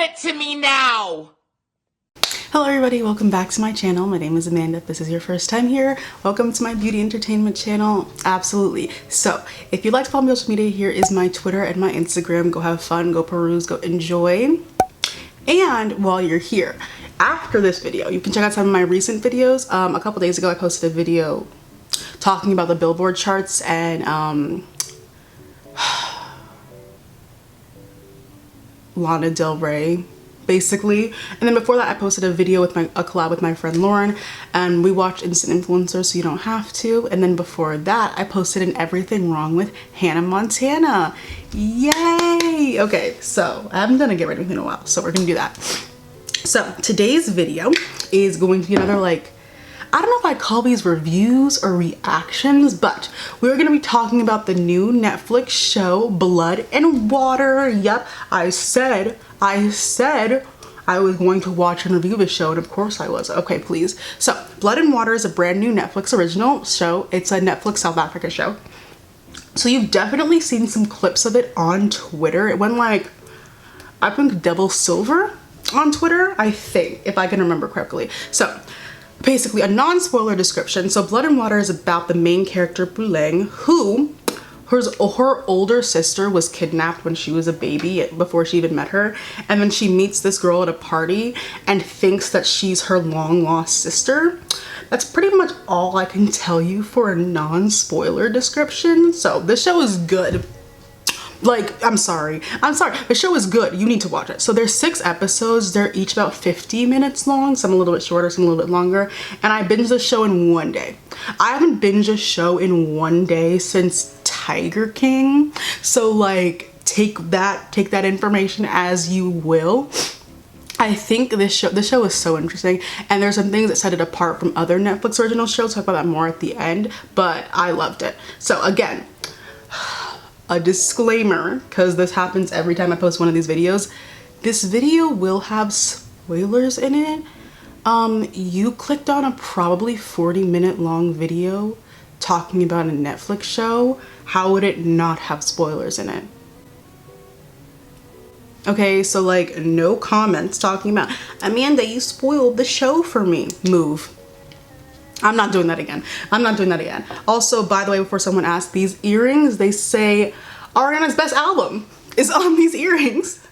it to me now! Hello everybody, welcome back to my channel. My name is Amanda. If this is your first time here, welcome to my beauty entertainment channel. Absolutely. So if you'd like to follow me on social media, here is my Twitter and my Instagram. Go have fun, go peruse, go enjoy. And while you're here, after this video, you can check out some of my recent videos. A couple days ago I posted a video talking about the Billboard charts and Lana Del Rey, basically. And then before that I posted a video with a collab with my friend Lauren, and we watched Instant Influencer So You Don't Have To. And then before that I posted an Everything Wrong with Hannah Montana. Yay! Okay, so I haven't done a get ready with me in a while, so we're gonna do that. So today's video is going to be another, like, I don't know if I'd call these reviews or reactions, but we're gonna be talking about the new Netflix show Blood and Water. Yep, I said I was going to watch and review this show, and of course I was. Okay, please. So Blood and Water is a brand new Netflix original show. It's a Netflix South Africa show. So you've definitely seen some clips of it on Twitter. It went like, I think, double silver on Twitter, I think, if I can remember correctly. So basically a non-spoiler description. So Blood and Water is about the main character Puleng, who her older sister was kidnapped when she was a baby, before she even met her, and then she meets this girl at a party and thinks that she's her long lost sister. That's pretty much all I can tell you for a non-spoiler description. So this show is good. Like, I'm sorry, the show is good. You need to watch it. So there's 6 episodes. They're each about 50 minutes long, some a little bit shorter, some a little bit longer, and I binged the show in one day. I haven't binged a show in one day since Tiger King, so like take that information as you will. I think this show is so interesting, and there's some things that set it apart from other Netflix original shows. Talk about that more at the end, but I loved it. So again, a disclaimer, because this happens every time I post one of these videos. This video will have spoilers in it. You clicked on a probably 40-minute long video talking about a Netflix show. How would it not have spoilers in it? Okay, so like no comments talking about, Amanda, you spoiled the show for me. Move. I'm not doing that again. I'm not doing that again. Also, by the way, before someone asks, these earrings, they say Ariana's best album is on these earrings.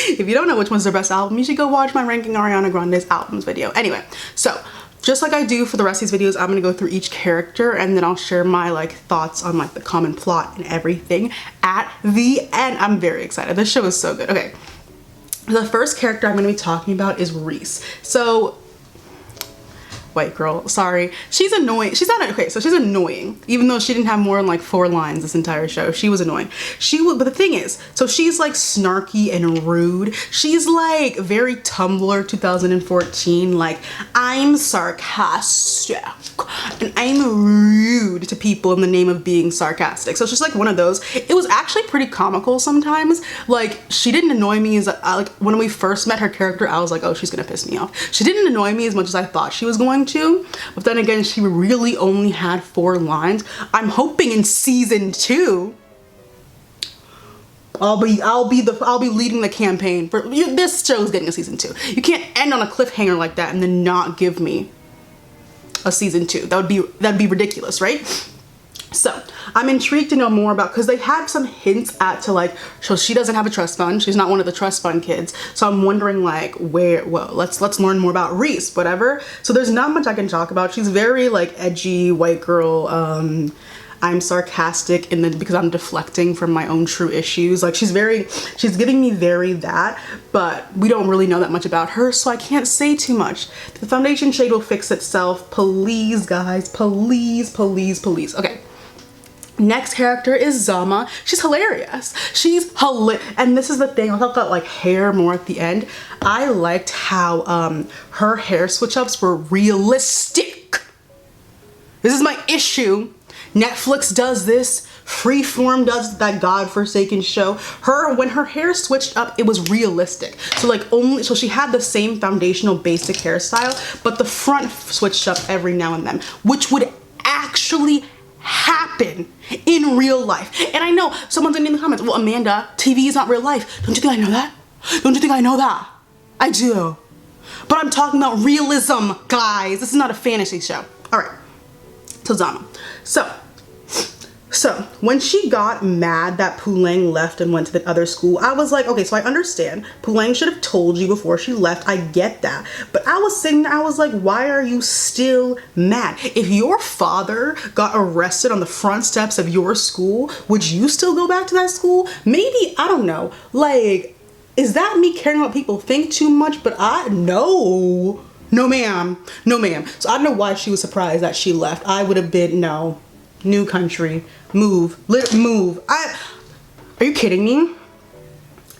If you don't know which one's their best album, you should go watch my ranking Ariana Grande's albums video. Anyway, so just like I do for the rest of these videos, I'm gonna go through each character and then I'll share my like thoughts on like the common plot and everything at the end. I'm very excited. This show is so good. Okay, the first character I'm gonna be talking about is Reese. So white girl, sorry, she's annoying. She's not okay, so she's annoying, even though she didn't have more than like 4 lines this entire show. She was annoying. But the thing is, so she's like snarky and rude. She's like very Tumblr 2014, like, I'm sarcastic and I'm rude to people in the name of being sarcastic. So it's just like one of those. It was actually pretty comical sometimes. Like, she didn't annoy me as like when we first met her character, I was like, oh, she's gonna piss me off. She didn't annoy me as much as I thought she was going to, but then again, she really only had 4 lines. I'm hoping in season 2 I'll be leading the campaign for this show's getting a season 2. You can't end on a cliffhanger like that and then not give me a season 2. That'd be ridiculous, right? So I'm intrigued to know more about, because they had some hints at to like, so she doesn't have a trust fund. She's not one of the trust fund kids. So I'm wondering like well, let's learn more about Reese, whatever. So there's not much I can talk about. She's very like edgy white girl. I'm sarcastic because I'm deflecting from my own true issues. Like she's giving me very that, but we don't really know that much about her, so I can't say too much. The foundation shade will fix itself. Please, guys, please, please, please. Okay. Next character is Zama. She's hilarious. And this is the thing, I'll talk about like hair more at the end. I liked how her hair switch ups were realistic. This is my issue. Netflix does this, Freeform does that godforsaken show. When her hair switched up, it was realistic. So she had the same foundational basic hairstyle, but the front switched up every now and then, which would actually happen in real life. And I know someone's in the comments, well, Amanda, TV is not real life. Don't you think I know that? Don't you think I know that? I do. But I'm talking about realism, guys. This is not a fantasy show. All right, so Zama. So when she got mad that Puleng left and went to the other school, I was like, okay, so I understand. Puleng should have told you before she left. I get that. But I was sitting there, I was like, why are you still mad? If your father got arrested on the front steps of your school, would you still go back to that school? Maybe, I don't know. Like, is that me caring what people think too much? But no ma'am, no ma'am. So I don't know why she was surprised that she left. I would have been, no, new country, move. Are you kidding me?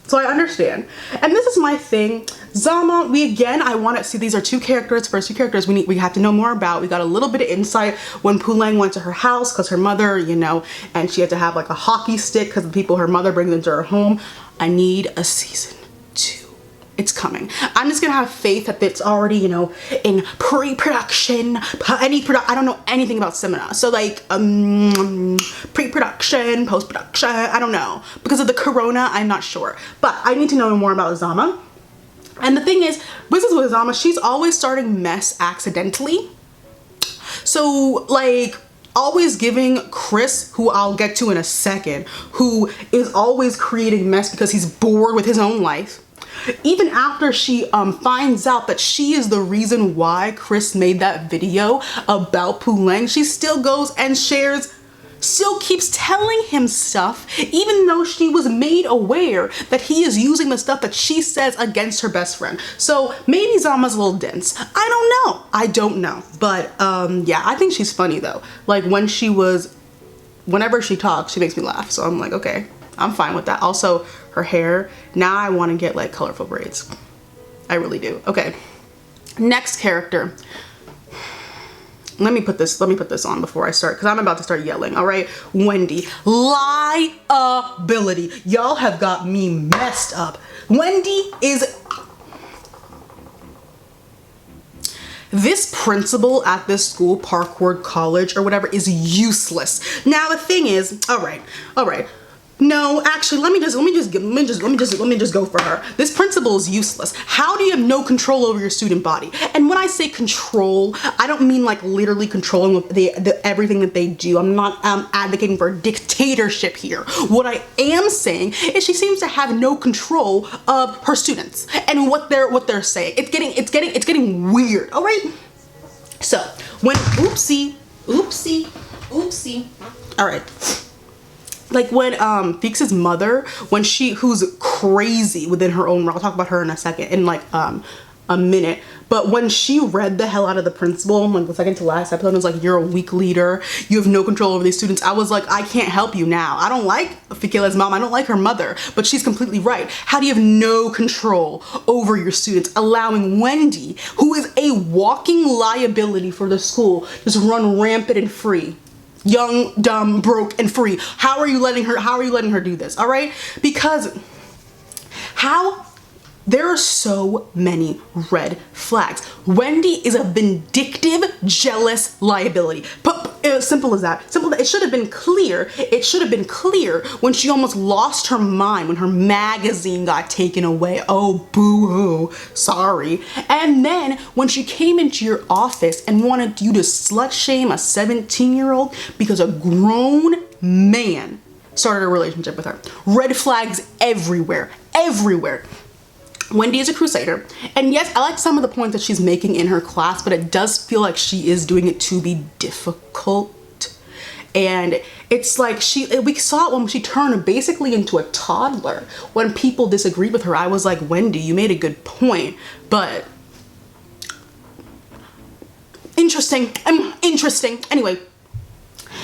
So I understand. And this is my thing. Zama, I want to see, these are first two characters we have to know more about. We got a little bit of insight when Puleng went to her house because her mother, you know, and she had to have like a hockey stick because the people her mother brings into her home. I need a season 2. It's coming. I'm just gonna have faith that it's already, you know, in pre-production, I don't know anything about cinema. So like, pre-production, post-production, I don't know. Because of the corona, I'm not sure. But I need to know more about Zama. And the thing is, this is with Zama, she's always starting mess accidentally. So like, always giving Chris, who I'll get to in a second, who is always creating mess because he's bored with his own life. Even after she finds out that she is the reason why Chris made that video about Puleng, she still goes and shares, still keeps telling him stuff, even though she was made aware that he is using the stuff that she says against her best friend. So maybe Zama's a little dense. I don't know. But yeah, I think she's funny though. Like whenever she talks, she makes me laugh. So I'm like, okay, I'm fine with that. Also, her hair, now I want to get like colorful braids. I really do. Okay, next character. Let me put this on before I start, because I'm about to start yelling. All right, Wendy. Liability. Y'all have got me messed up. Wendy is... This principal at this school, Parkwood College or whatever, is useless. Now the thing is, all right. No, actually, let me just go for her. This principal is useless. How do you have no control over your student body? And when I say control, I don't mean like literally controlling everything that they do. I'm not advocating for a dictatorship here. What I am saying is she seems to have no control of her students and what they're saying. It's getting weird. All right. So when oopsie. All right. Like when Feeks' mother, who's crazy within her own realm, I'll talk about her in a second, in like a minute, but when she read the hell out of the principal, like the second to last episode, it was like, you're a weak leader, you have no control over these students. I was like, I can't help you now. I don't like Feeks' mom, I don't like her mother, but she's completely right. How do you have no control over your students, allowing Wendy, who is a walking liability for the school, just run rampant and free? Young, dumb, broke, and free. How are you letting her do this? All right? Because there are so many red flags. Wendy is a vindictive, jealous liability. But simple as that. It should have been clear. It should have been clear when she almost lost her mind when her magazine got taken away. Oh, boo-hoo. Sorry. And then when she came into your office and wanted you to slut shame a 17-year-old because a grown man started a relationship with her. Red flags everywhere. Everywhere. Wendy is a crusader, and yes, I like some of the points that she's making in her class, but it does feel like she is doing it to be difficult. And it's like we saw it when she turned basically into a toddler. When people disagreed with her, I was like, Wendy, you made a good point, but interesting. Anyway,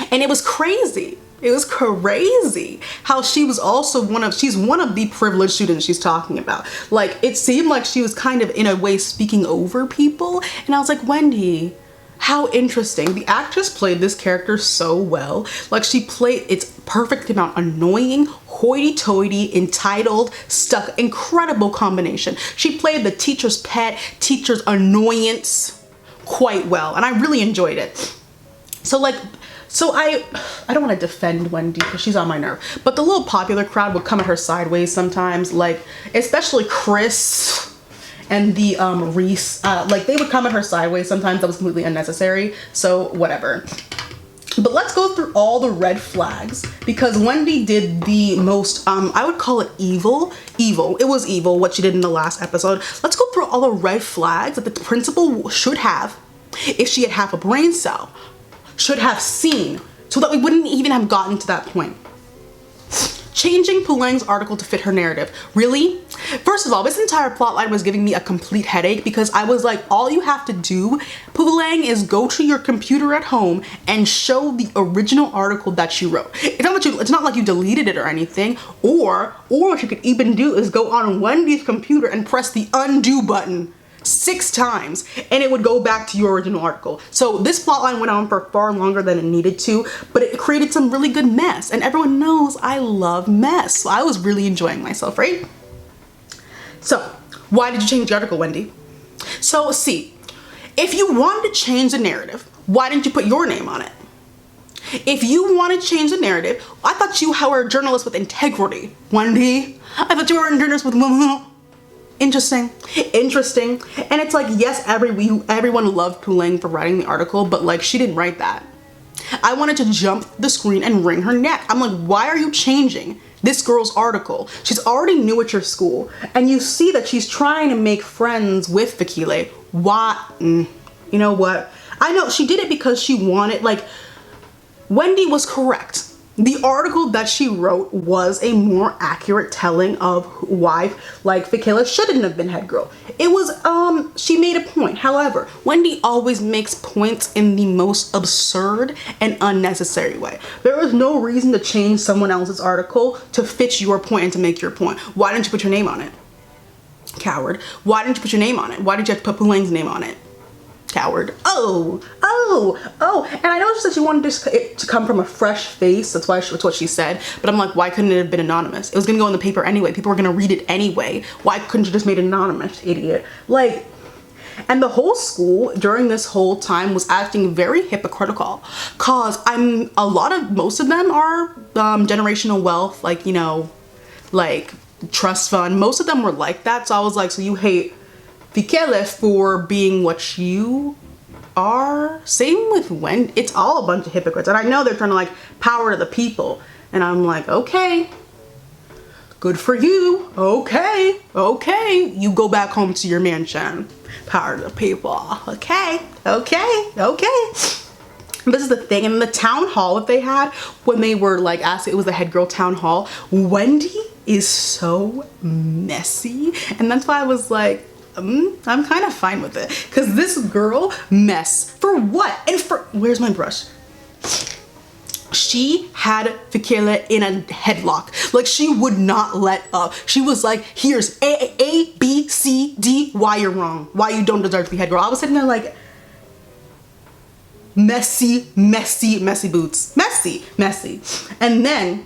and it was crazy. It was crazy how she was also she's one of the privileged students she's talking about. Like, it seemed like she was kind of in a way speaking over people. And I was like, Wendy, how interesting. The actress played this character so well. Like, it's perfect amount, annoying, hoity-toity, entitled, stuck, incredible combination. She played the teacher's pet, teacher's annoyance quite well. And I really enjoyed it. So I don't want to defend Wendy because she's on my nerve, but the little popular crowd would come at her sideways sometimes, like especially Chris and the Reese, like they would comment her sideways sometimes. That was completely unnecessary, so whatever. But let's go through all the red flags, because Wendy did the most, I would call it evil. It was evil what she did in the last episode. Let's go through all the red flags that the principal should have, if she had half a brain cell, should have seen, so that we wouldn't even have gotten to that point. Changing Puleng's article to fit her narrative. Really? First of all, this entire plotline was giving me a complete headache, because I was like, all you have to do, Puleng, is go to your computer at home and show the original article that you wrote. It's not like you deleted it or anything, or what you could even do is go on Wendy's computer and press the undo button 6 times, and it would go back to your original article. So this plotline went on for far longer than it needed to, but it created some really good mess, and everyone knows I love mess, so I was really enjoying myself, right? So why did you change the article, Wendy? So see, if you wanted to change the narrative, why didn't you put your name on it? If you wanted to change the narrative, I thought you were a journalist with integrity, Wendy. I thought you were a journalist with interesting. And it's like, yes, everyone loved Puleng for writing the article, but like, she didn't write that. I wanted to jump the screen and wring her neck. I'm like, why are you changing this girl's article? She's already new at your school, and you see that she's trying to make friends with Fikile. Why? You know what? I know she did it because she wanted, like, Wendy was correct. The article that she wrote was a more accurate telling of why, like, Fikile shouldn't have been head girl. It was, she made a point. However, Wendy always makes points in the most absurd and unnecessary way. There was no reason to change someone else's article to fit your point and to make your point. Why didn't you put your name on it? Coward. Why didn't you put your name on it? Why did you have to put Puleng's name on it? Coward. And I noticed that she wanted it to come from a fresh face. That's what she said. But I'm like, why couldn't it have been anonymous? It was gonna go in the paper anyway. People were gonna read it anyway. Why couldn't you just made it anonymous, idiot? Like, and the whole school during this whole time was acting very hypocritical, cause most of them are generational wealth, like, you know, like trust fund. Most of them were like that. So I was like, so you hate Fikile for being what you are? Same with Wendy. It's all a bunch of hypocrites, and I know they're trying to like power to the people, and I'm like, okay, good for you. Okay, you go back home to your mansion, power to the people. Okay. This is the thing. In the town hall that they had, when they were like asked, it was the head girl town hall, Wendy is so messy, and that's why I was like, I'm kind of fine with it, because this girl mess for what? And for, where's my brush? She had Fikile in a headlock. Like, she would not let up. She was like, here's A, B, C, D, why you're wrong, why you don't deserve to be head girl. I was sitting there like, messy boots, messy. And then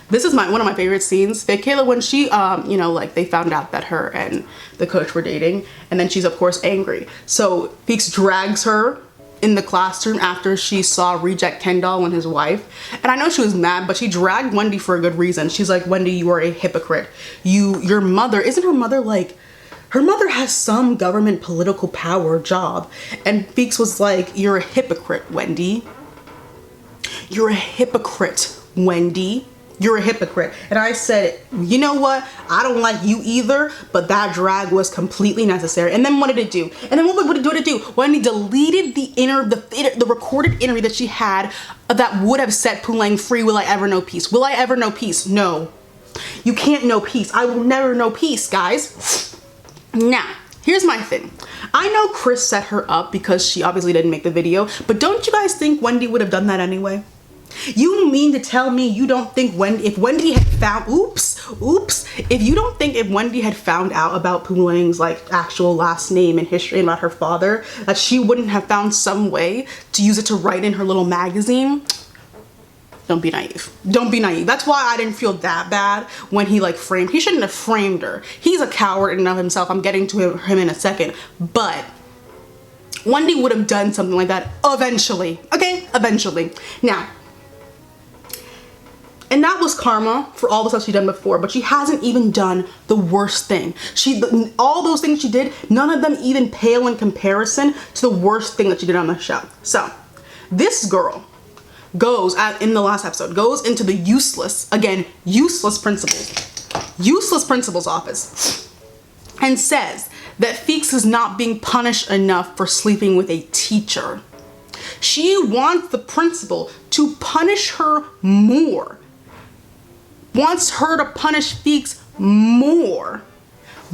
this is one of my favorite scenes. Fikile, when she, you know, like they found out that her and the coach were dating, and then she's of course angry. So Feeks drags her in the classroom after she saw Reject Kendall and his wife. And I know she was mad, but she dragged Wendy for a good reason. She's like, Wendy, you are a hypocrite. Your mother, isn't her mother like, her mother has some government political power job. And Feeks was like, you're a hypocrite, Wendy. You're a hypocrite, Wendy. You're a hypocrite. And I said, you know what? I don't like you either, but that drag was completely necessary. And then what did it do? And then what did it do? Wendy deleted the recorded interview that she had that would have set Puleng free. Will I ever know peace? Will I ever know peace? No. You can't know peace. I will never know peace, guys. Now, here's my thing. I know Chris set her up because she obviously didn't make the video, but don't you guys think Wendy would have done that anyway? You mean to tell me you don't think if Wendy had found, if you don't think if Wendy had found out about Puleng's like actual last name and history and about her father, that she wouldn't have found some way to use it to write in her little magazine? Don't be naive. Don't be naive. That's why I didn't feel that bad when he like he shouldn't have framed her. He's a coward in and of himself. I'm getting to him in a second, but Wendy would have done something like that eventually. Okay, eventually. Now, And that was karma for all the stuff she'd done before, but she hasn't even done the worst thing. All those things she did, none of them even pale in comparison to the worst thing that she did on the show. So this girl goes, in the last episode, goes into the useless principal's office and says that Feeks is not being punished enough for sleeping with a teacher. She wants the principal to punish her more. Wants her to punish Feeks more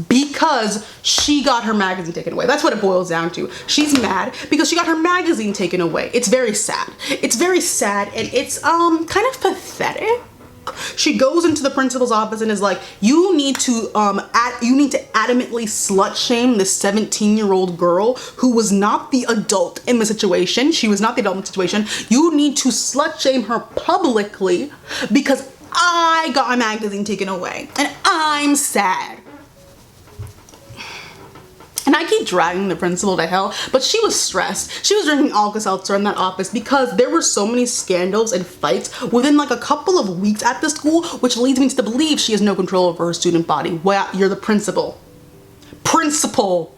because she got her magazine taken away. That's what it boils down to. She's mad because she got her magazine taken away. It's very sad. It's very sad, and it's kind of pathetic. She goes into the principal's office and is like, you need to adamantly slut shame this 17-year-old girl who was not the adult in the situation. She was not the adult in the situation. You need to slut shame her publicly because I got my magazine taken away and I'm sad. And I keep dragging the principal to hell, but she was stressed. She was drinking Alka-Seltzer in that office because there were so many scandals and fights within like a couple of weeks at the school, which leads me to believe she has no control over her student body. Well, you're the principal. Principal.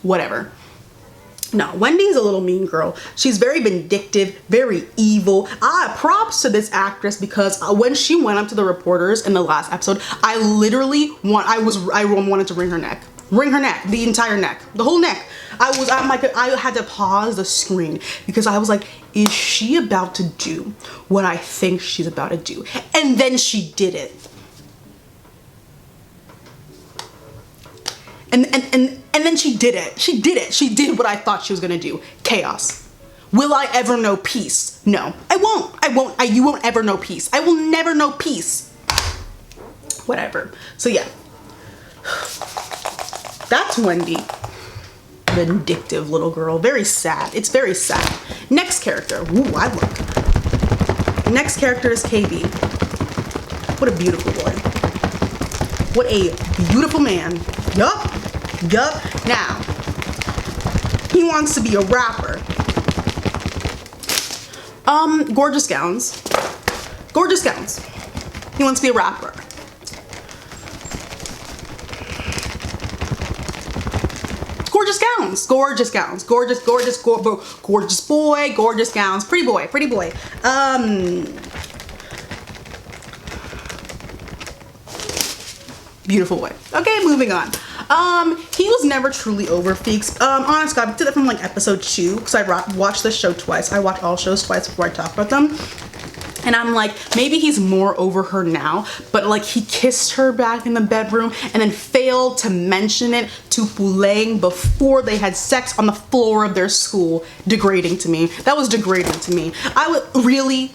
Whatever. No, Wendy's a little mean girl. She's very vindictive, very evil. Props to this actress because when she went up to the reporters in the last episode, I wanted to wring her neck. Wring her neck, the entire neck, the whole neck. I had to pause the screen because I was like, is she about to do what I think she's about to do? And then she did it. And then she did it. She did it. She did what I thought she was gonna do. Chaos. Will I ever know peace? No, I won't. You won't ever know peace. I will never know peace. Whatever. So yeah. That's Wendy. Vindictive little girl. Very sad. It's very sad. Next character. Ooh, I look. Next character is KB. What a beautiful boy. What a beautiful man. Yup. Now, he wants to be a rapper. Gorgeous gowns. Gorgeous gowns. He wants to be a rapper. Gorgeous gowns. Gorgeous gowns. Gorgeous boy. Gorgeous gowns. Pretty boy. Pretty boy. Beautiful boy. Okay, moving on. He was never truly over Feeks. Honest God, we did that from like episode 2 because I watched this show twice. I watch all shows twice before I talk about them. And I'm like, maybe he's more over her now, but like he kissed her back in the bedroom and then failed to mention it to Puleng before they had sex on the floor of their school. Degrading to me. That was degrading to me. I would really?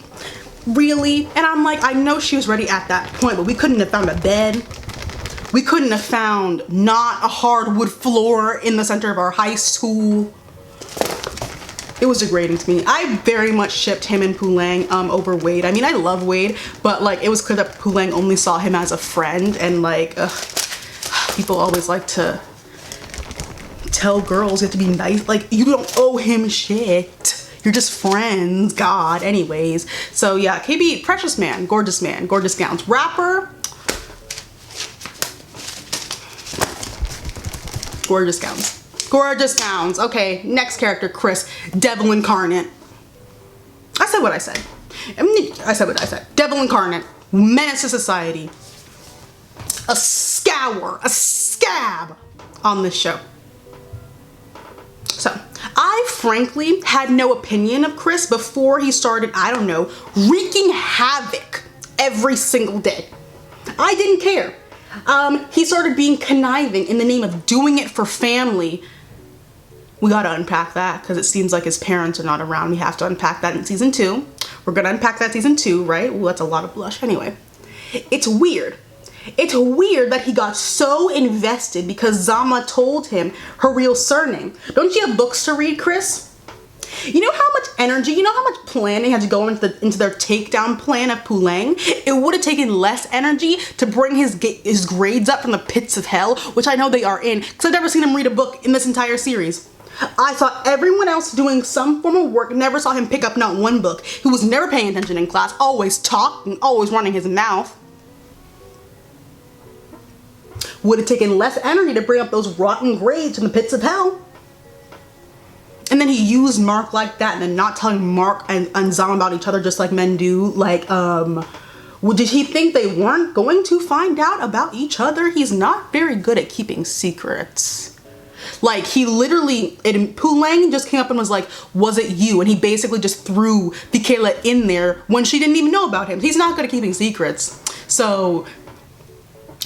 And I'm like, I know she was ready at that point, but we couldn't have found a bed. We couldn't have found not a hardwood floor in the center of our high school. It was degrading to me. I very much shipped him and Puleng over Wade. I mean, I love Wade, but like it was clear that Puleng only saw him as a friend, and like people always like to tell girls you have to be nice. Like, you don't owe him shit. You're just friends. God. Anyways. So yeah, KB, precious man, gorgeous gowns. Rapper. Gorgeous gowns. Okay, next character, Chris, devil incarnate. I said what I said. Devil incarnate, menace to society, a scab on this show. So I frankly had no opinion of Chris before he started, I don't know, wreaking havoc every single day. I didn't care. He started being conniving in the name of doing it for family. We gotta unpack that because it seems like his parents are not around. We have to unpack that in season 2. We're gonna unpack that season 2, right? Well, that's a lot of blush. Anyway, it's weird. It's weird that he got so invested because Zama told him her real surname. Don't you have books to read, Chris? You know how much energy, you know how much planning had to go into their takedown plan of Puleng? It would have taken less energy to bring his grades up from the pits of hell, which I know they are in, because I've never seen him read a book in this entire series. I saw everyone else doing some form of work, never saw him pick up not one book. He was never paying attention in class, always talking, always running his mouth. Would have taken less energy to bring up those rotten grades from the pits of hell. And then he used Mark like that, and then not telling Mark and Zama about each other just like men do. Like, did he think they weren't going to find out about each other? He's not very good at keeping secrets. Like, he literally, Puleng just came up and was like, was it you? And he basically just threw Fikela in there when she didn't even know about him. He's not good at keeping secrets. So,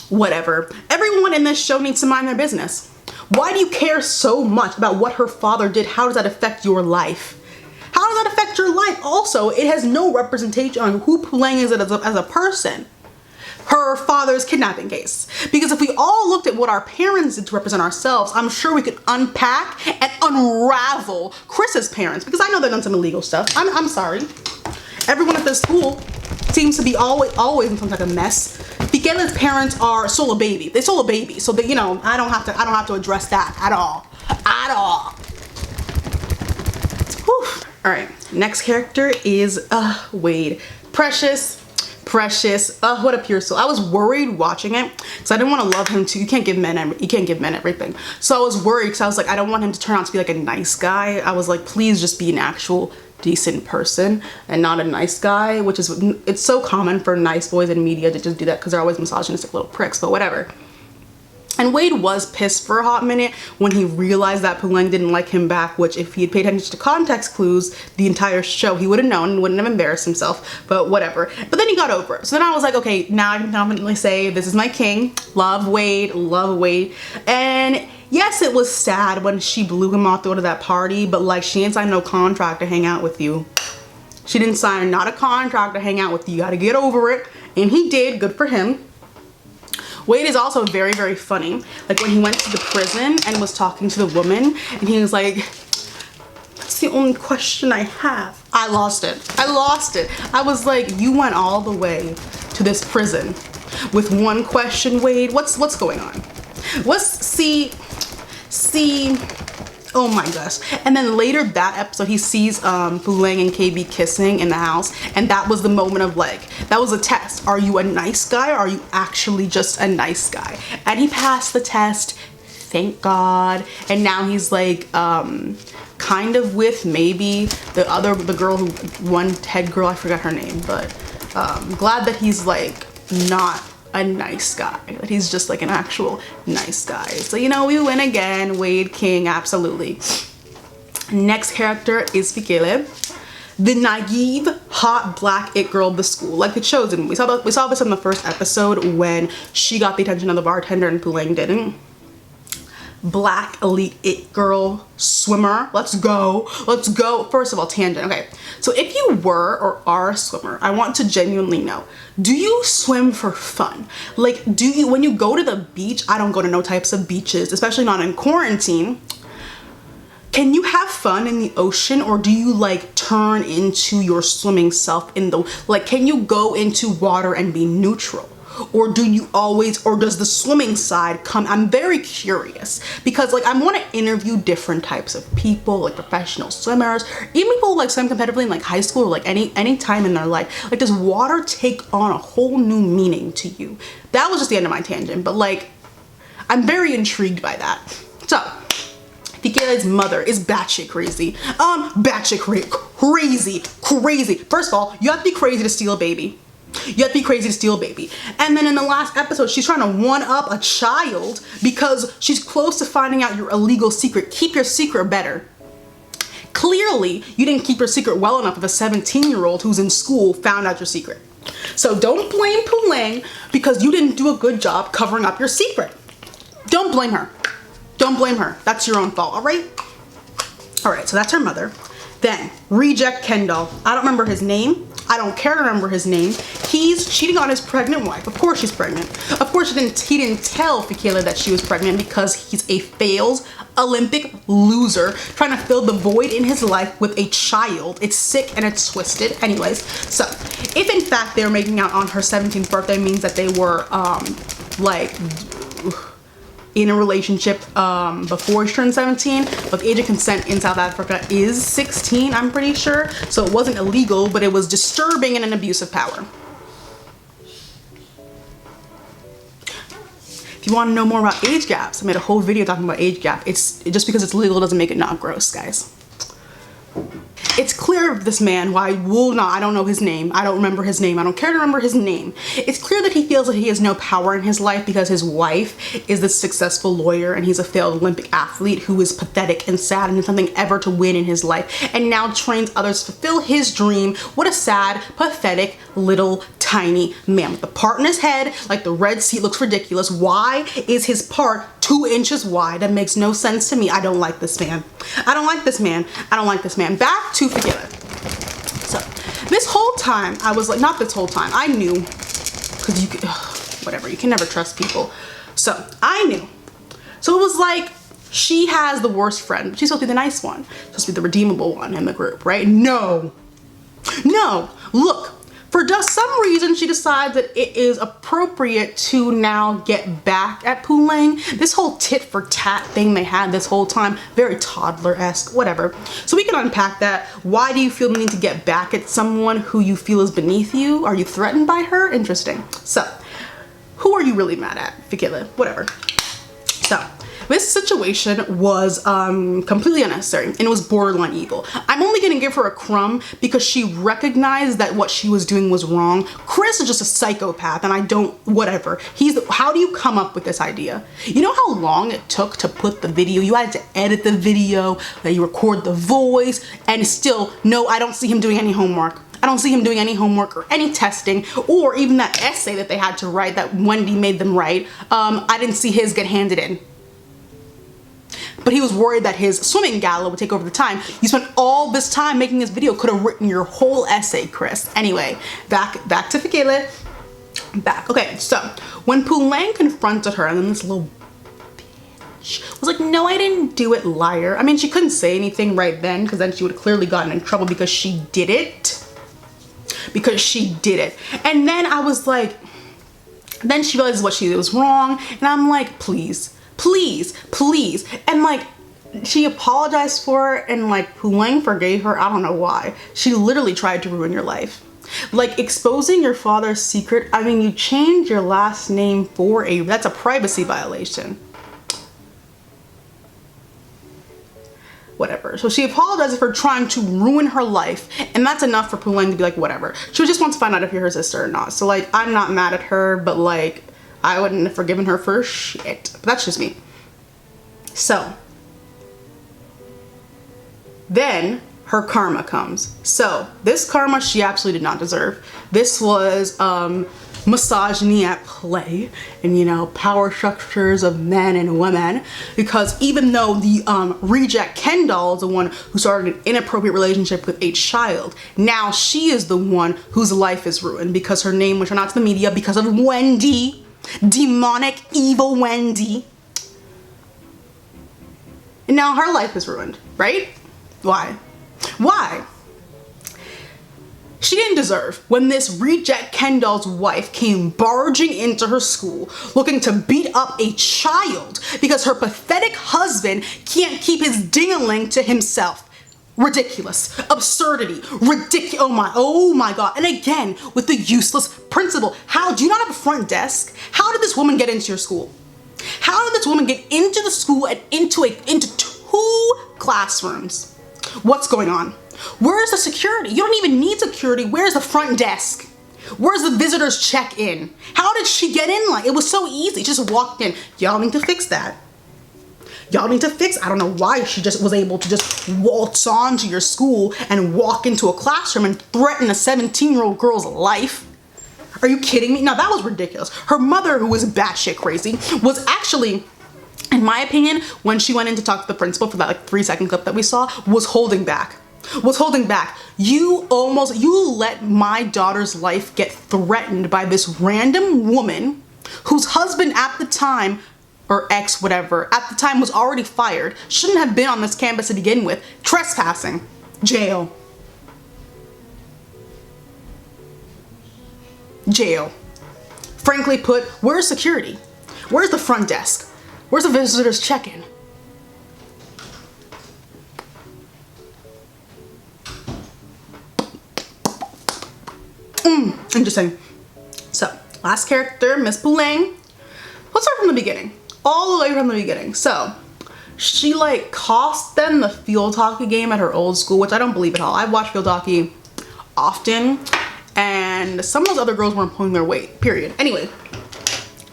whatever. Everyone in this show needs to mind their business. Why do you care so much about what her father did? How does that affect your life? How does that affect your life? Also, it has no representation on who Puleng is as a person. Her father's kidnapping case. Because if we all looked at what our parents did to represent ourselves, I'm sure we could unpack and unravel Chris's parents. Because I know they've done some illegal stuff. I'm sorry. Everyone at this school seems to be always in some type of mess. Fikela's parents are stole a baby. They stole a baby. So that, you know, I don't have to address that at all. At all. Whew. All right. Next character is Wade. Precious. What a pure soul. I was worried watching it because I didn't want to love him too. You can't give men everything. So I was worried because I was like, I don't want him to turn out to be like a nice guy. I was like, please just be an actual decent person and not a nice guy, which is, it's so common for nice boys in media to just do that because they're always misogynistic little pricks, but whatever. And Wade was pissed for a hot minute when he realized that Puleng didn't like him back, which if he had paid attention to context clues the entire show, he would have known and wouldn't have embarrassed himself, but whatever. But then he got over it. So then I was like, okay, now I can confidently say this is my king. Love Wade, love Wade. And yes, it was sad when she blew him off to go to that party, but like, she didn't sign no contract to hang out with you. She didn't sign not a contract to hang out with you. You gotta get over it. And he did, good for him. Wade is also very, very funny. Like when he went to the prison and was talking to the woman and he was like, that's the only question I have. I lost it. I was like, you went all the way to this prison with one question, Wade. What's going on? Oh my gosh. And then later that episode, he sees Puleng and KB kissing in the house. And that was the moment of like, that was a test. Are you a nice guy or are you actually just a nice guy? And he passed the test, thank God. And now he's like, kind of with maybe the girl who, one head girl, I forgot her name, but glad that he's like not a nice guy, that he's just like an actual nice guy. So, you know, we win again. Wade King, absolutely. Next character is Fikela, the naive, hot, black it girl of the school, like the chosen. We saw this in the first episode when she got the attention of the bartender and Puleng didn't. Black elite it girl swimmer. Let's go. First of all, tangent. Okay, so if you were or are a swimmer, I want to genuinely know, do you swim for fun? Like, do you, when you go to the beach, I don't go to no types of beaches, especially not in quarantine. Can you have fun in the ocean, or do you like turn into your swimming self in the, like, can you go into water and be neutral? Or do you always, or does the swimming side come? I'm very curious because like I want to interview different types of people, like professional swimmers, even people who like swim competitively in like high school or like any time in their life. Like, does water take on a whole new meaning to you? That was just the end of my tangent, but like I'm very intrigued by that. So Fikela's mother is batshit crazy. Crazy. First of all, you have to be crazy to steal a baby. You have to be crazy to steal a baby. And then in the last episode, she's trying to one up a child because she's close to finding out your illegal secret. Keep your secret better. Clearly, you didn't keep your secret well enough if a 17-year-old who's in school found out your secret. So don't blame Puleng because you didn't do a good job covering up your secret. Don't blame her. Don't blame her. That's your own fault, all right? All right, so that's her mother. Then, reject Kendall. I don't remember his name. I don't care to remember his name. He's cheating on his pregnant wife. Of course she's pregnant. Of course he didn't tell Fikela that she was pregnant because he's a failed Olympic loser trying to fill the void in his life with a child. It's sick and it's twisted. Anyways, so if in fact they were making out on her 17th birthday means that they were like in a relationship before she turned 17, but the age of consent in South Africa is 16, I'm pretty sure. So it wasn't illegal, but it was disturbing and an abuse of power. If you want to know more about age gaps, I made a whole video talking about age gap. Just because it's legal doesn't make it not gross, guys. It's clear of this man why I don't know his name. I don't remember his name. I don't care to remember his name. It's clear that he feels that he has no power in his life because his wife is this successful lawyer and he's a failed Olympic athlete who is pathetic and sad and has nothing ever to win in his life, and now trains others to fulfill his dream. What a sad, pathetic, little, tiny man with the part in his head like the Red Sea. Looks ridiculous. Why is his part 2 inches wide? That makes no sense to me. I don't like this man. I don't like this man. I don't like this man. Back to Forgive It. So this whole time I was like, not this whole time, I knew, because you could, whatever, you can never trust people. So I knew. So it was like, she has the worst friend. She's supposed to be the nice one. Supposed to be the redeemable one in the group, right? No. No. Look. For just some reason, she decides that it is appropriate to now get back at Puleng. This whole tit for tat thing they had this whole time, very toddler-esque, whatever. So we can unpack that. Why do you feel the need to get back at someone who you feel is beneath you? Are you threatened by her? Interesting. So, who are you really mad at? Forget it, whatever. So, this situation was completely unnecessary and it was borderline evil. I'm only gonna give her a crumb because she recognized that what she was doing was wrong. Chris is just a psychopath and I don't, whatever. How do you come up with this idea? You know how long it took to put the video? You had to edit the video, that you record the voice, and still, no, I don't see him doing any homework. I don't see him doing any homework or any testing, or even that essay that they had to write that Wendy made them write. I didn't see his get handed in. But he was worried that his swimming gala would take over the time. You spent all this time making this video, could have written your whole essay, Chris. Anyway, back to Fikele. Okay, so when Puleng confronted her and then this little bitch was like, no, I didn't do it, liar. I mean, she couldn't say anything right then because then she would have clearly gotten in trouble because she did it. Because she did it. And then I was like, then she realizes what she did was wrong. And I'm like, please. Please, please. And like, she apologized for it and like Puleng forgave her. I don't know why. She literally tried to ruin your life. Like exposing your father's secret. I mean, you changed your last name for that's a privacy violation. Whatever. So she apologizes for trying to ruin her life, and that's enough for Puleng to be like, whatever. She just wants to find out if you're her sister or not. So like, I'm not mad at her, but like, I wouldn't have forgiven her for shit. But that's just me. So then her karma comes. So this karma she absolutely did not deserve. This was misogyny at play, and you know, power structures of men and women, because even though the reject Ken doll is the one who started an inappropriate relationship with a child, now she is the one whose life is ruined because her name was turned out to the media because of Wendy. Demonic, evil Wendy. And now her life is ruined, right? Why? Why? She didn't deserve when this reject Ken doll's wife came barging into her school looking to beat up a child because her pathetic husband can't keep his ding-a-ling to himself. Ridiculous. Absurdity. Ridiculous. Oh my god. And again, with the useless principal. How do you not have a front desk? How did this woman get into your school? How did this woman get into the school and into 2 classrooms? What's going on? Where's the security? You don't even need security. Where's the front desk? Where's the visitors check-in? How did she get in? Like, it was so easy. Just walked in. Y'all need to fix that. Y'all need to fix. I don't know why she just was able to just waltz onto your school and walk into a classroom and threaten a 17-year-old girl's life. Are you kidding me? Now that was ridiculous. Her mother, who was batshit crazy, was actually, in my opinion, when she went in to talk to the principal for that like 3-second clip that we saw, was holding back. Was holding back. You let my daughter's life get threatened by this random woman whose husband at the time, or ex, whatever, at the time was already fired, shouldn't have been on this campus to begin with, trespassing, jail. Jail. Frankly put, where's security? Where's the front desk? Where's the visitors check-in? Interesting. So, last character, Miss Puleng. Let's start from the beginning. All the way from the beginning. So, she like cost them the field hockey game at her old school, which I don't believe at all. I watch field hockey often, and some of those other girls weren't pulling their weight, period. Anyway,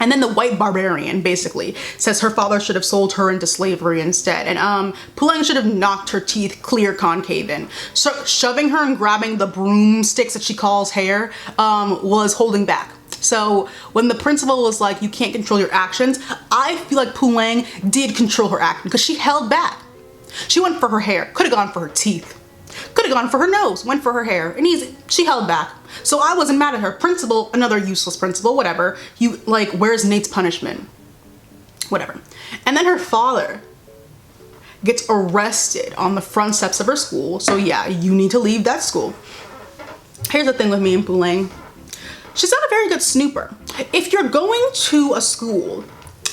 and then the white barbarian basically says her father should have sold her into slavery instead, and Puleng should have knocked her teeth clear concave in. So shoving her and grabbing the broomsticks that she calls hair was holding back. So when the principal was like, you can't control your actions, I feel like Puleng did control her action because she held back. She went for her hair, could have gone for her teeth, could have gone for her nose, went for her hair, and she held back. So I wasn't mad at her. Principal, another useless principal, whatever. You like, where's Nate's punishment? Whatever. And then her father gets arrested on the front steps of her school. So yeah, you need to leave that school. Here's the thing with me and Puleng. She's not a very good snooper. If you're going to a school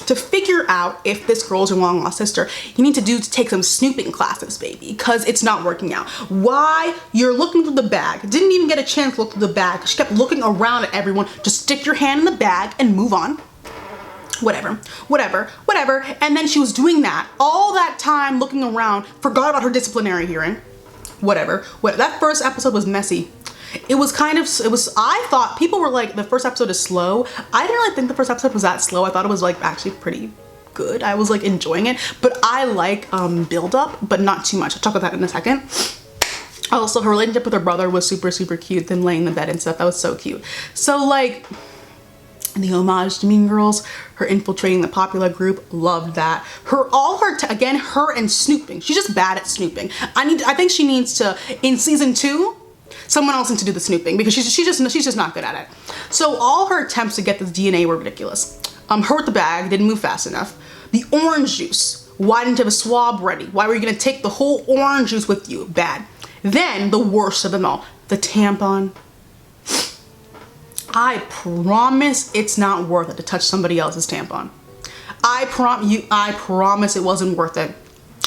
to figure out if this girl's your long lost sister, you need to take some snooping classes, baby, because it's not working out. Why? You're looking through the bag. Didn't even get a chance to look through the bag. She kept looking around at everyone. Just stick your hand in the bag and move on. Whatever. And then she was doing that all that time, looking around, forgot about her disciplinary hearing. Whatever. That first episode was messy. I thought people were like, the first episode is slow. I didn't really think the first episode was that slow. I thought it was like actually pretty good. I was like enjoying it, but I like build up, but not too much. I'll talk about that in a second. Also, her relationship with her brother was super, super cute. Them laying in the bed and stuff, that was so cute. So like the homage to Mean Girls, her infiltrating the popular group, loved that. Again, her and snooping. She's just bad at snooping. I think she needs to, in season 2, someone else to do the snooping because she's just not good at it. So all her attempts to get this DNA were ridiculous. Her with the bag didn't move fast enough. The orange juice. Why didn't you have a swab ready? Why were you gonna take the whole orange juice with you? Bad. Then the worst of them all, the tampon. I promise it's not worth it to touch somebody else's tampon. I promise it wasn't worth it.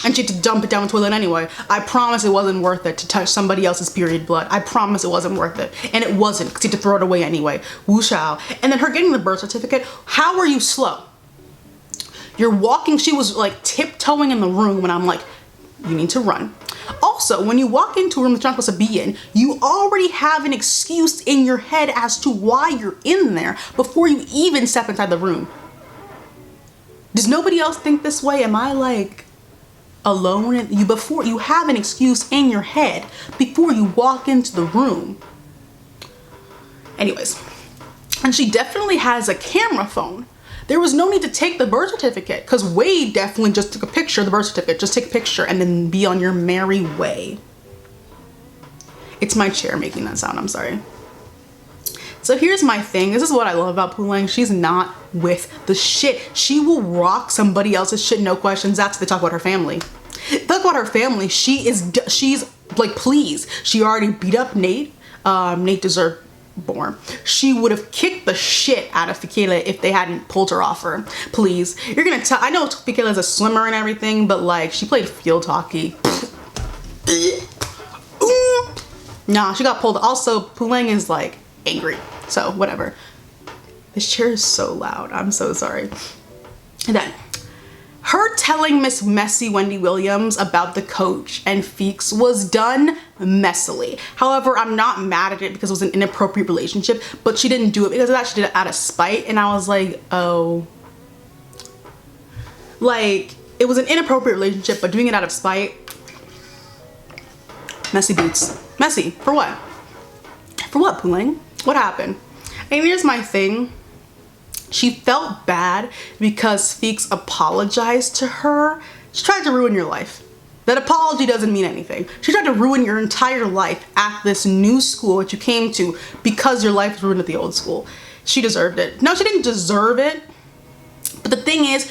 And she had to dump it down the toilet anyway. I promise it wasn't worth it to touch somebody else's period blood. I promise it wasn't worth it. And it wasn't, because she had to throw it away anyway. Woo shao. And then her getting the birth certificate, how are you slow? You're walking, she was like tiptoeing in the room and I'm like, you need to run. Also, when you walk into a room that you're not supposed to be in, you already have an excuse in your head as to why you're in there before you even step inside the room. Does nobody else think this way? Am I like alone? Before you have an excuse in your head before you walk into the room. Anyways, and she definitely has a camera phone. There was no need to take the birth certificate because Wade definitely just took a picture of the birth certificate. Just take a picture and then be on your merry way. It's my chair making that sound, I'm sorry. So here's my thing. This is what I love about Puleng. She's not with the shit. She will rock somebody else's shit, no questions asked. They talk about her family. Talk about her family. She's like, please. She already beat up Nate. Nate deserved more. She would have kicked the shit out of Fikela if they hadn't pulled her off her. Please. You're gonna tell, I know Fikela is a swimmer and everything, but like, she played field hockey. Nah, she got pulled. Also, Puleng is like angry. So whatever. This chair is so loud. I'm so sorry. And then her telling Miss Messy Wendy Williams about the coach and Feeks was done messily. However, I'm not mad at it because it was an inappropriate relationship, but she didn't do it because of that. She did it out of spite, and I was like, oh. Like, it was an inappropriate relationship, but doing it out of spite, messy boots. Messy, for what? For what, Puleng? What happened? And here's my thing. She felt bad because Feeks apologized to her. She tried to ruin your life. That apology doesn't mean anything. She tried to ruin your entire life at this new school that you came to because your life was ruined at the old school. She deserved it. No, she didn't deserve it. But the thing is,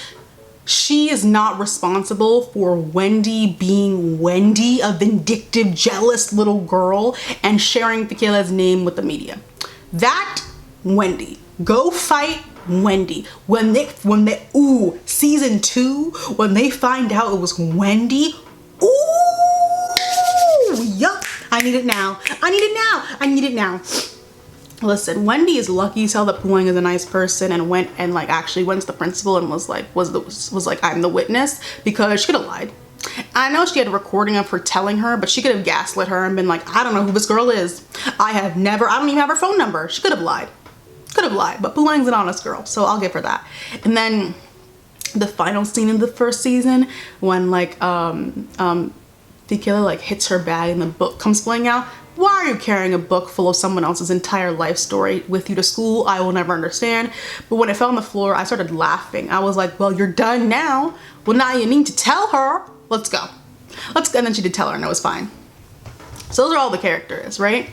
she is not responsible for Wendy being Wendy, a vindictive, jealous little girl, and sharing Fikela's name with the media. That Wendy. Go fight Wendy. Ooh, season 2, when they find out it was Wendy, ooh, yup, I need it now. I need it now. I need it now. Listen, Wendy is lucky to tell that Puleng is a nice person and went and like actually went to the principal and was like, I'm the witness, because she could have lied. I know she had a recording of her telling her, but she could have gaslit her and been like, I don't know who this girl is. I don't even have her phone number. She could have lied. But Puleng's an honest girl, so I'll give her that. And then the final scene in the first season, when like the killer like hits her bag and the book comes flying out. Why are you carrying a book full of someone else's entire life story with you to school? I will never understand. But when it fell on the floor, I started laughing. I was like, well, you're done now. Well, now you need to tell her. Let's go. And then she did tell her and it was fine. So those are all the characters, right?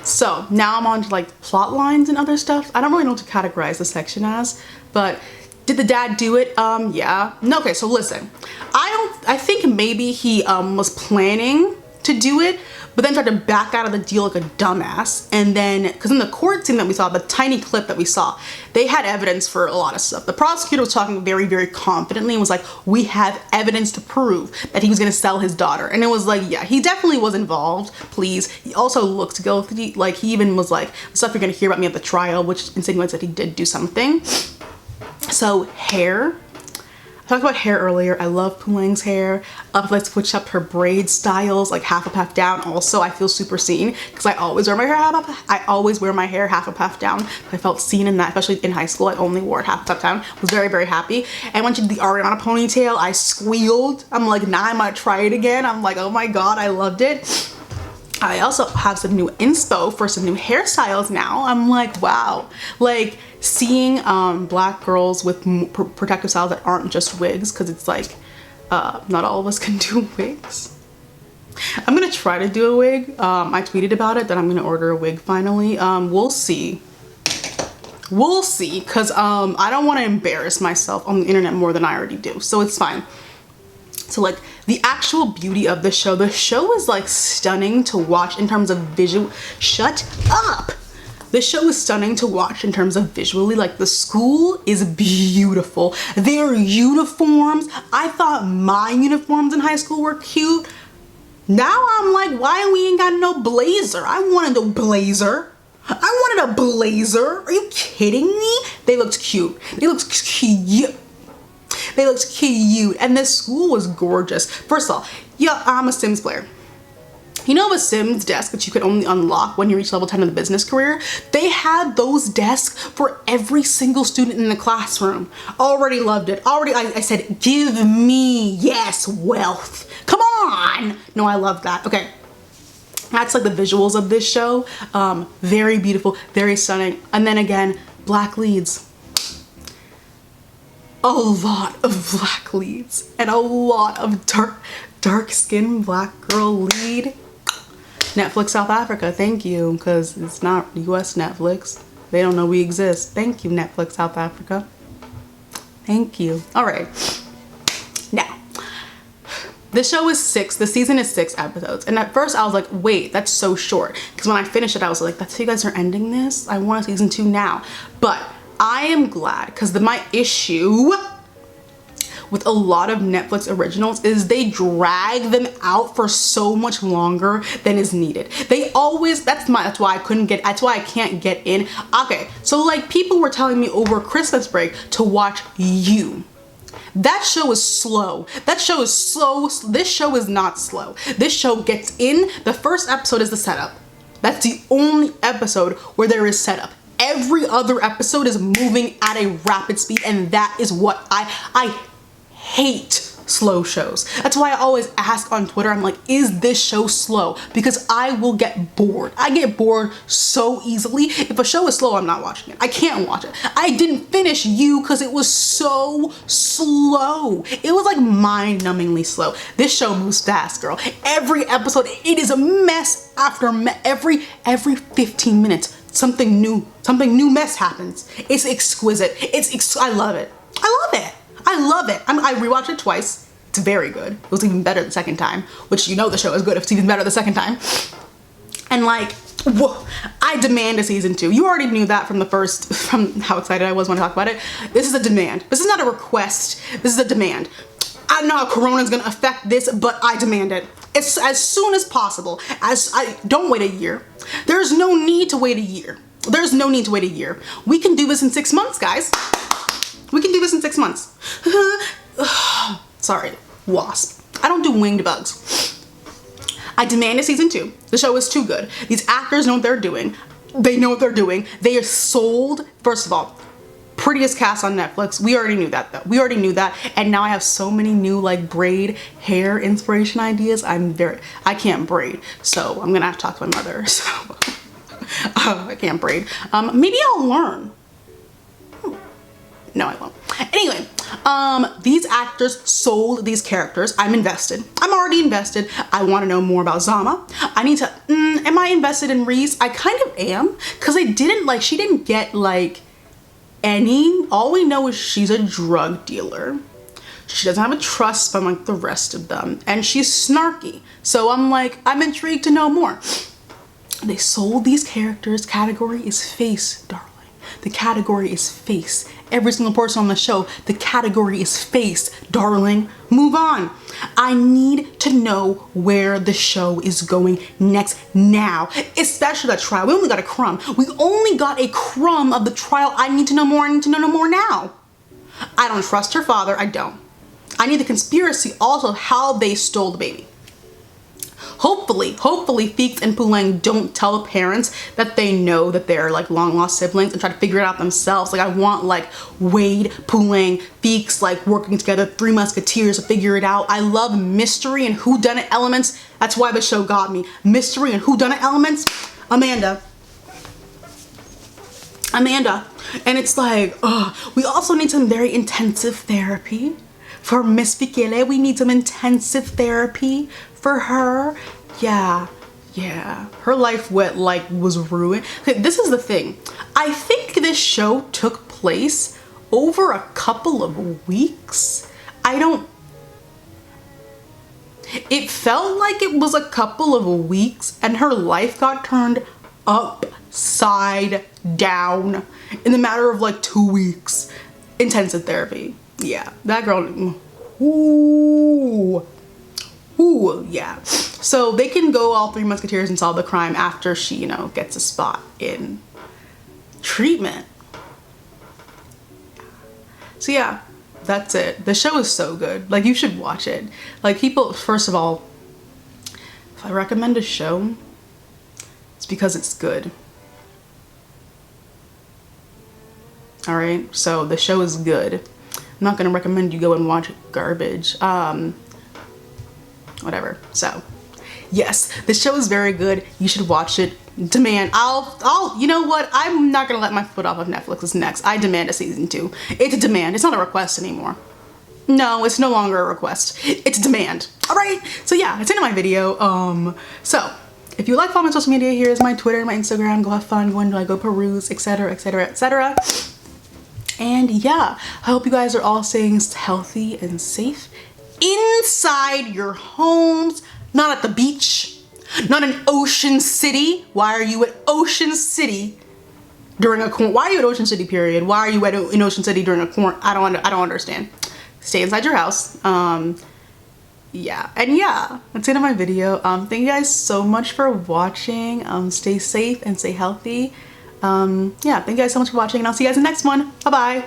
So now I'm on to like plot lines and other stuff. I don't really know what to categorize this section as, but did the dad do it? Yeah. No, okay, so listen. I think maybe he was planning to do it, but then tried to back out of the deal like a dumbass. And then, because in the court scene that we saw, the tiny clip that we saw, they had evidence for a lot of stuff. The prosecutor was talking very, very confidently and was like, we have evidence to prove that he was gonna sell his daughter. And it was like, yeah, he definitely was involved, please. He also looked guilty. Like, he even was like, stuff you're gonna hear about me at the trial, which insinuates that he did do something. So, hair. I talked about hair earlier. I love Puleng's hair. Like switch up her braid styles, like half up, half down. Also, I feel super seen because I always wear my hair half up. I always wear my hair half up, half down. I felt seen in that, especially in high school. I only wore it half up, down. Was very, very happy. And when she did the Ariana ponytail, I squealed. I'm like, nah, I might try it again. I'm like, oh my god, I loved it. I also have some new inspo for some new hairstyles now. I'm like, wow. Like, seeing black girls with protective styles that aren't just wigs, because it's like not all of us can do wigs. I'm gonna try to do a wig. I tweeted about it that I'm gonna order a wig finally. We'll see because I don't want to embarrass myself on the internet more than I already do, so it's fine. So like the actual beauty of the show is like stunning to watch in terms of visual. Shut up. The show is stunning to watch in terms of visually. Like, the school is beautiful. Their uniforms, I thought my uniforms in high school were cute. Now I'm like, why we ain't got no blazer? I wanted a blazer. Are you kidding me? They looked cute. They looked cute. And this school was gorgeous. First of all, yeah, I'm a Sims player. You know a Sims desk that you could only unlock when you reach level 10 of the business career? They had those desks for every single student in the classroom. Already loved it. Already, I said, give me, yes, wealth. Come on. No, I love that. Okay. That's like the visuals of this show. Very beautiful, very stunning. And then again, black leads. A lot of black leads and a lot of dark skinned black girl lead. Netflix South Africa, thank you, because it's not US Netflix. They don't know we exist. Thank you, Netflix South Africa. Thank you. All right. Now, the show is the season is 6 episodes. And at first I was like, wait, that's so short. Because when I finished it, I was like, that's how you guys are ending this? I want a season 2 now. But I am glad, because my issue with a lot of Netflix originals is they drag them out for so much longer than is needed. They always, that's why I can't get in. Okay, so like people were telling me over Christmas break to watch You. That show is slow. This show is not slow. This show gets in, the first episode is the setup. That's the only episode where there is setup. Every other episode is moving at a rapid speed, and that is what I hate slow shows. That's why I always ask on Twitter, I'm like, is this show slow? Because I will get bored. I get bored so easily. If a show is slow, I'm not watching it. I can't watch it. I didn't finish You because it was so slow. It was like mind-numbingly slow. This show moves fast, girl. Every episode, it is a mess after every 15 minutes. Something new mess happens. It's exquisite. I love it. I love it. I rewatched it twice. It's very good. It was even better the second time, which you know the show is good if it's even better the second time. And like, Whoa, I demand a season 2. You already knew that from how excited I was when I talked about it. This is a demand. This is not a request. This is a demand. I don't know how Corona's gonna affect this, but I demand it. It's as soon as possible. Don't wait a year. There's no need to wait a year. There's no need to wait a year. We can do this in 6 months, guys. We can do this in 6 months. Sorry, wasp. I don't do winged bugs. I demand a season 2. The show is too good. These actors know what they're doing. They know what they're doing. They are sold. First of all, prettiest cast on Netflix. We already knew that though. We already knew that. And now I have so many new like braid hair inspiration ideas. I can't braid. So I'm gonna have to talk to my mother. So I can't braid. Maybe I'll learn. No, I won't. Anyway, these actors sold these characters. I'm invested. I'm already invested. I want to know more about Zama. I need to, am I invested in Reese? I kind of am, because she didn't get like all we know is she's a drug dealer. She doesn't have a trust fund like the rest of them, and she's snarky. So I'm intrigued to know more. They sold these characters. Category is face, darling. The category is face. Every single person on the show, the category is face, darling. Move on. I need to know where the show is going next now, especially that trial. We only got a crumb. We only got a crumb of the trial. I need to know more. I need to know more now. I don't trust her father. I don't. I need the conspiracy, also how they stole the baby. Hopefully Feeks and Puleng don't tell the parents that they know that they're like long lost siblings and try to figure it out themselves. Like I want like Wade, Puleng, Feeks like working together, 3 musketeers to figure it out. I love mystery and whodunit elements. That's why the show got me. Mystery and whodunit elements. Amanda. And it's like, we also need some very intensive therapy. For Miss Fikele, we need some intensive therapy for her. Yeah. Her life was ruined. This is the thing. I think this show took place over a couple of weeks. It felt like it was a couple of weeks and her life got turned upside down in the matter of like 2 weeks. Intensive therapy. Yeah, that girl, ooh, yeah. So they can go all 3 musketeers and solve the crime after she, you know, gets a spot in treatment. So yeah, that's it. The show is so good. Like, you should watch it. Like, people, first of all, if I recommend a show, it's because it's good. All right, so the show is good. I'm not gonna recommend you go and watch garbage. Whatever. So yes, this show is very good. You should watch it. Demand. You know what? I'm not gonna let my foot off of Netflix. Is next. I demand a season 2. It's a demand. It's not a request anymore. No, it's no longer a request. It's a demand. All right. So yeah, that's the end of my video. So if you like, follow my social media. Here's my Twitter, my Instagram. Go have fun. Go enjoy. Go peruse, etc., etc., etc. And yeah, I hope you guys are all staying healthy and safe inside your homes, not at the beach, not in Ocean City. Why are you at Ocean City during a quarantine? Why are you at Ocean City, period? Why are you in Ocean City during a quarantine? I don't understand. Stay inside your house. Yeah, and yeah, that's the end of my video. Thank you guys so much for watching. Stay safe and stay healthy. Yeah, thank you guys so much for watching, and I'll see you guys in the next one. Bye bye.